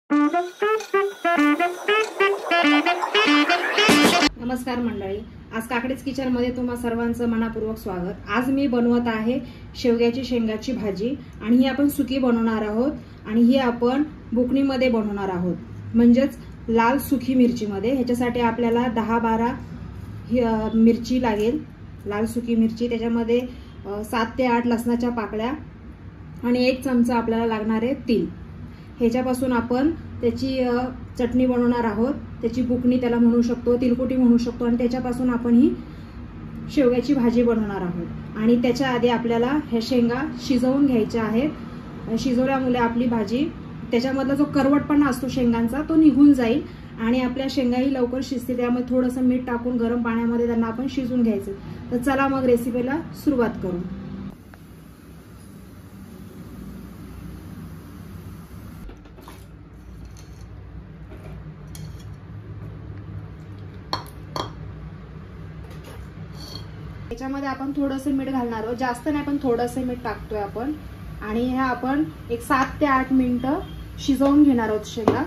नमस्कार मंडळी, आज काकडेज किचन मध्ये तुम्हा सर्वांचं मनापूर्वक स्वागत। आज मी बनवत आहे शेवग्याची शेंगाची भाजी आणि ही आपण सुकी बनवणार आहोत आणि ही आपण बुकणीमध्ये बनवणार आहोत, म्हणजेच लाल सुकी मिरची मध्ये। ह्याच्यासाठी आपल्याला 10-12 मिरची लागेल, लाल सुकी मिरची। त्याच्यामध्ये 7 ते 8 लसणाच्या पाकळ्या आणि 1 चमचा आपल्याला लागणार आहे तीळ। ह्याच्यापासून आपण त्याची चटणी बनवणार आहोत, त्याची बुकणी त्याला म्हणू शकतो, तिलकुटी म्हणू शकतो आणि त्याच्यापासून आपण ही शेवग्याची भाजी बनवणार आहोत। आणि त्याच्या आधी आपल्याला हे शेंगा शिजवून घ्यायच्या आहेत। शिजवल्यामुळे आपली भाजी त्याच्यामधला जो करवटपणा असतो शेंगांचा तो निघून जाईल आणि आपल्या शेंगाही लवकर शिजतील। त्यामुळे थोडंसं मीठ टाकून गरम पाण्यामध्ये त्यांना आपण शिजवून घ्यायचं। तर चला मग रेसिपीला सुरुवात करू। याच्यामध्ये आपण थोडंसं मीठ घालणार आहोत, जास्त नाही पण थोडंसं मीठ टाकतोय आपण। आणि हे आपण एक 7 ते 8 मिनिटं शिजवून घेणार आहोत शेंगा।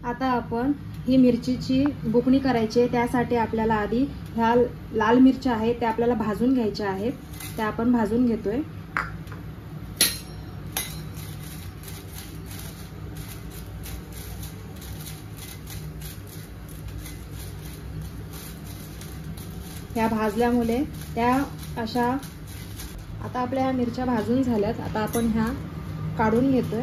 आता आपण ही मिरचीची बुकणी करायची आहे, त्यासाठी आपल्याला आधी ह्या लाल मिरच्या आहेत त्या आपल्याला भाजून घ्यायच्या आहेत। त्या आपण भाजून घेतोय। ह्या भाजल्यामुळे त्या अशा, आता आपल्या ह्या मिरच्या भाजून झाल्यात। आता आपण ह्या काढून घेतोय।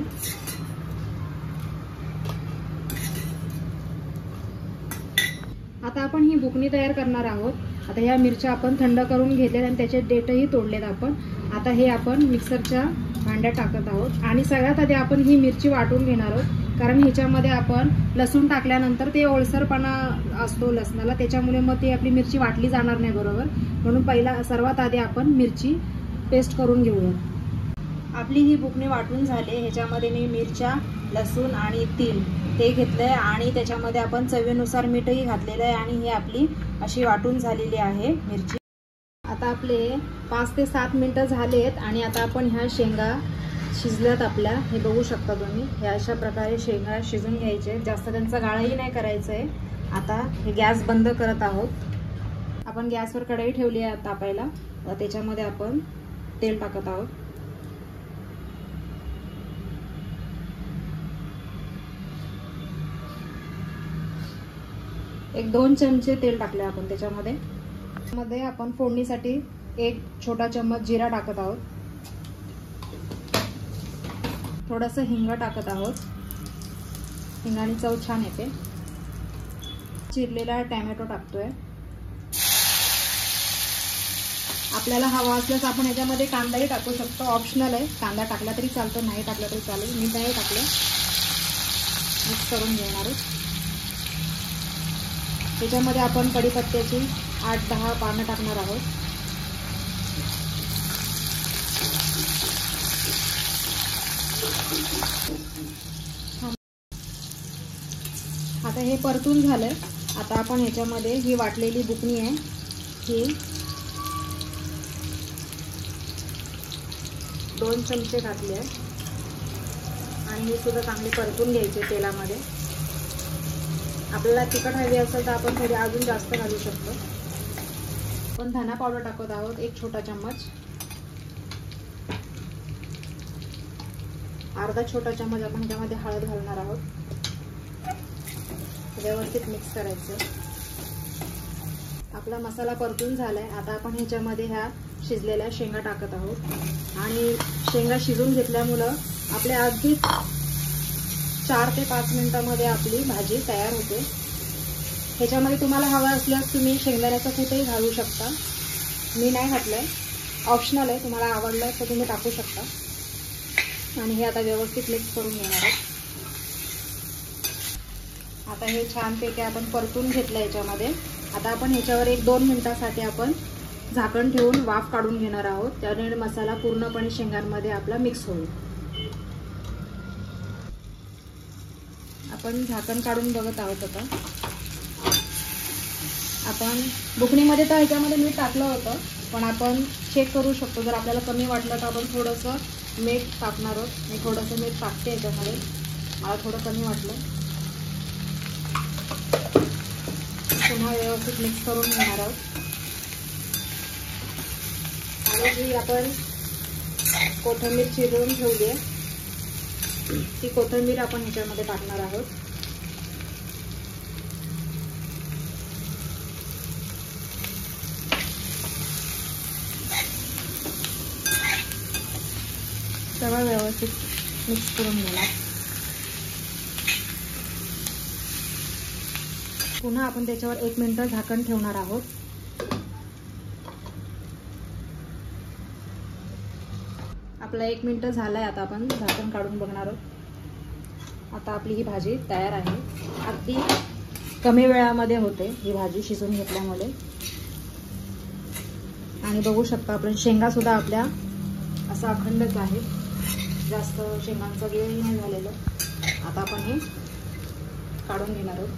आता आपण ही बुकणी तयार करणार आहोत। आता ह्या मिरच्या आपण थंड करून घेतल्यात आणि त्याचे देठही तोडलेत आपण। आता हे आपण मिक्सरच्या भांड्यात टाकत आहोत आणि सगळ्यात आधी आपण ही मिरची वाटून घेणार आहोत, कारण ह्याच्यामध्ये आपण लसूण टाकल्यानंतर ते ओलसरपणा असतो लसणाला, त्याच्यामुळे मग ती आपली मिरची वाटली जाणार नाही बरोबर। म्हणून पहिला सर्वात आधी आपण मिरची पेस्ट करून घेऊया। आपली ही बुकणी वाटून झाली। ह्याच्यामध्ये मी मिरच्या, लसूण आणि तीळ ते घेतलंय आणि त्याच्यामध्ये आपण चवीनुसार मीठही घातलेलं आहे आणि ही आपली अशी वाटून झालेली आहे मिरची। आता आपले 5 ते 7 मिनिटं झालेत आणि आता आपण ह्या शेंगा शिजल्यात आपल्या, हे बघू शकता तुम्ही। हे अशा प्रकारे शेंगा शिजून घ्यायचे, जास्त त्यांचा गाळाही नाही करायचा आहे। आता हे गॅस बंद करत आहोत। आपण गॅसवर कढई ठेवली आहे तापायला, त्याच्यामध्ये आपण तेल टाकत आहोत। एक 2 चमचे तेल टाकले आपण त्याच्यामध्ये आपण फोडणीसाठी 1 छोटा चम्मच जिरा टाकत आहोत। थोडंसं हिंग टाकत आहोत, हिंगाने चव छान येते। चिरलेला टोमॅटो टाकतोय। आपल्याला हवा असल्यास आपण याच्यामध्ये कांदाही टाकू शकतो, ऑप्शनल आहे। कांदा टाकला तरी चालतो, नाही टाकला तरी चालेल। मी नाही टाकलं। मिक्स करून घेणार आहोत। त्याच्यामध्ये आपण कढीपत्त्याची 8-10 पानं टाकणार आहोत। आता हे परतून झालंय। आता आपण ह्याच्यामध्ये ही वाटलेली बुकणी आहे ही 2 चमचे घातले आहे आणि हे सुद्धा चांगले परतून घ्यायचे तेलामध्ये। आपल्याला तिखट हवी असेल तर आपण थोडी अजून जास्त घालू शकतो। आपण धना पावडर टाकत आहोत 1 छोटा चम्मच, अर्धा छोटा चम्मच आपण त्यामध्ये हळद घालणार आहोत। व्यवस्थित मिक्स करायचं। आपला मसाला परतून झालाय। आता आपण ह्याच्यामध्ये ह्या शिजलेल्या शेंगा टाकत आहोत आणि शेंगा शिजून घेतल्यामुळं आपल्या अगदी 4 ते 5 मिनिटांमध्ये आपली भाजी तयार होते। ह्याच्यामध्ये तुम्हाला हवा असल्यास तुम्ही शेंगदाण्याचा कूटही घालू शकता, मी नाही घातलंय, ऑप्शनल आहे। तुम्हाला आवडलं तर तुम्ही टाकू शकता। आणि हे आता व्यवस्थित मिक्स करून घेणार आहोत। आता हे छानपैकी आपण परतून घेतलं याच्यामध्ये। आता आपण ह्याच्यावर 1-2 मिनिटांसाठी आपण झाकण ठेवून वाफ काढून घेणार आहोत, त्यामुळे मसाला पूर्णपणे शेंगांमध्ये आपला मिक्स होईल। आपण झाकण काढून बघत आहोत। आता आपण बुकणीमध्ये तर ह्याच्यामध्ये मीठ टाकलं होतं, पण आपण चेक करू शकतो। जर आपल्याला कमी वाटलं तर आपण थोडंसं मीठ टाकणार आहोत। मी थोडंसं मीठ टाकते याच्यामध्ये। मला थोडं कमी वाटलं. पुन्हा व्यवस्थित मिक्स करून घेणार आहोत. आणि जी आपण कोथिंबीर चिरून ठेवली आहे ती कोथिंबीर आपण ह्याच्यामध्ये टाकणार आहोत. सगळं व्यवस्थित मिक्स करून घेणार. पुन्हा आपण त्याच्यावर 1 मिनिट झाकण ठेवणार आहोत. आपला 1 मिनिट झालाय. आता आपण झाकण काढून बघणार आहोत. आता आपली ही भाजी तयार आहे. अगदी कमी वेळामध्ये होते ही भाजी शिजून घेतल्यामुळे. आणि बघू शकता आपण शेंगा सुद्धा आपल्या असा अखंडच आहे. जास्त शेंगांचा गिळही नाही झालेलं. आता आपण हे काढून घेणार आहोत.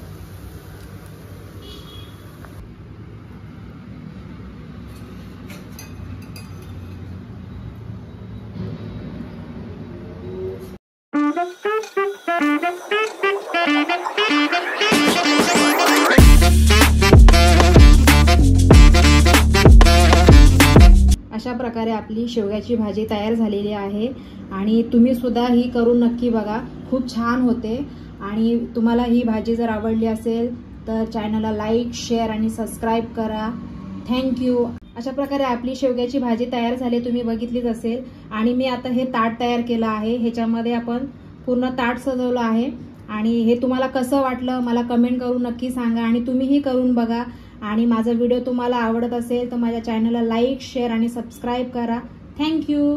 अशा प्रकारे आपली शेवग्याची भाजी तयार झालेली आहे. आणि तुम्ही सुद्धा ही करून नक्की बघा. खूप छान होते. आणि तुम्हाला ही भाजी जर आवडली असेल तर चॅनलला लाईक, शेअर आणि सबस्क्राईब करा. थँक्यू. अशा प्रकारे आपली शेवग्याची भाजी तयार झाली. तुम्ही बघितलीच असेल. आणि मी आता हे ताट तयार केलं आहे. ह्याच्यामध्ये आपण पूर्ण ताट सजवलं आहे. आणि हे तुम्हाला कसं वाटलं मला कमेंट करून नक्की सांगा. आणि तुम्हीही करून बघा. आणि माझा व्हिडिओ तुम्हाला आवडत असेल तर माझ्या चॅनलला लाईक, शेअर आणि सबस्क्राईब करा. थँक्यू.